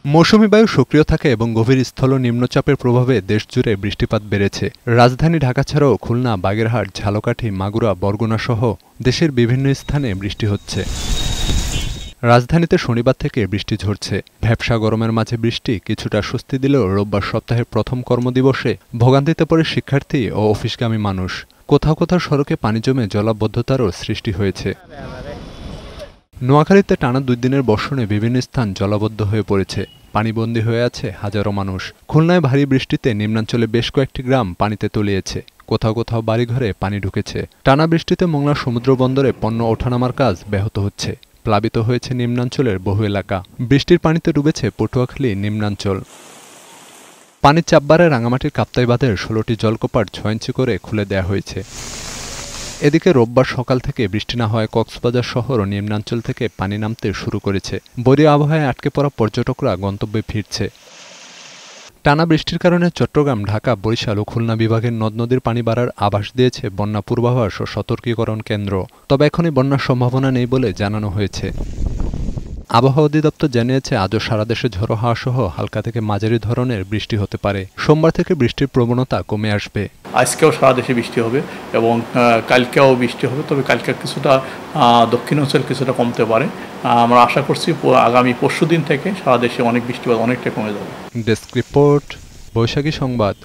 মৌসুমী বায়ু সক্রিয় থাকে এবং গভীর স্থল নিম্নচাপের প্রভাবে দেশজুড়ে বৃষ্টিপাত বেড়েছে। রাজধানী ঢাকা ছাড়াও খুলনা, বাগেরহাট, ঝালকাঠি, মাগুরা, বরগুনা সহ দেশের বিভিন্ন স্থানে বৃষ্টি হচ্ছে। রাজধানীতে শনিবার থেকে বৃষ্টি ঝরছে। ভ্যাপসা গরমের মাঝে বৃষ্টি কিছুটা স্বস্তি দিলেও রোববার সপ্তাহের প্রথম কর্মদিবসে ভোগান্তিতে পড়ে শিক্ষার্থী ও অফিসগামী মানুষ। কোথাও কোথাও সড়কে পানি জমে জলাবদ্ধতারও সৃষ্টি হয়েছে। নোয়াখালীতে টানা 2 দিনের বর্ষণে বিভিন্ন স্থান জলাবদ্ধ হয়ে পড়েছে। পানিবন্দী হয়ে আছে হাজারো মানুষ। খুলনায় ভারী বৃষ্টিতে নিম্নাঞ্চলে বেশ কয়েকটি গ্রাম পানিতে তলিয়েছে। কোথাও কোথাও বাড়িঘরে পানি ঢুকেছে। টানা বৃষ্টিতে মোংলা সমুদ্র বন্দরে পণ্য ওঠানামার কাজ ব্যাহত হচ্ছে। প্লাবিত হয়েছে নিম্নাঞ্চলের বহু এলাকা। বৃষ্টির পানিতে ডুবেছে পটুয়াখালী নিম্নাঞ্চল। পানির চাপ বাড়ায় রাঙামাটির কাপ্তাই বাঁধের 16টি জলকপাট 6 ইঞ্চি করে খুলে দেয়া হয়েছে। এদিকে রোববার সকাল থেকে বৃষ্টি না হওয়ায় কক্সবাজার শহর ও নিম্নাঞ্চল থেকে পানি নামতে শুরু করেছে। বৈরী আবহাওয়ায় আটকে পড়া পর্যটকরা গন্তব্যে ফিরছে। টানা বৃষ্টির কারণে চট্টগ্রাম, ঢাকা, বরিশাল ও খুলনা বিভাগের নদ-নদীর পানি বাড়ার আভাস দিয়েছে বন্যা পূর্বাভাস ও সতর্কীকরণ কেন্দ্র। তবে এখনই বন্যার সম্ভাবনা নেই বলে জানানো হয়েছে। আবহাওয়া অধিদপ্তর জানিয়েছে আজও সারা দেশে ঝোড়ো হাওয়া সহ হালকা থেকে মাঝারি ধরনের বৃষ্টি হতে পারে। সোমবার থেকে বৃষ্টির প্রবণতা কমে আসবে। আজকেও সারা দেশে বৃষ্টি হবে এবং কালকেও বৃষ্টি হবে, তবে কালকে কিছুটা দক্ষিণাঞ্চল কিছুটা কমতে পারে। আমরা আশা করছি আগামী পরশুদিন থেকে সারা দেশে অনেক বৃষ্টিপাত অনেকটা কমে যাবে। ডেস্ক রিপোর্ট, বৈশাখী সংবাদ।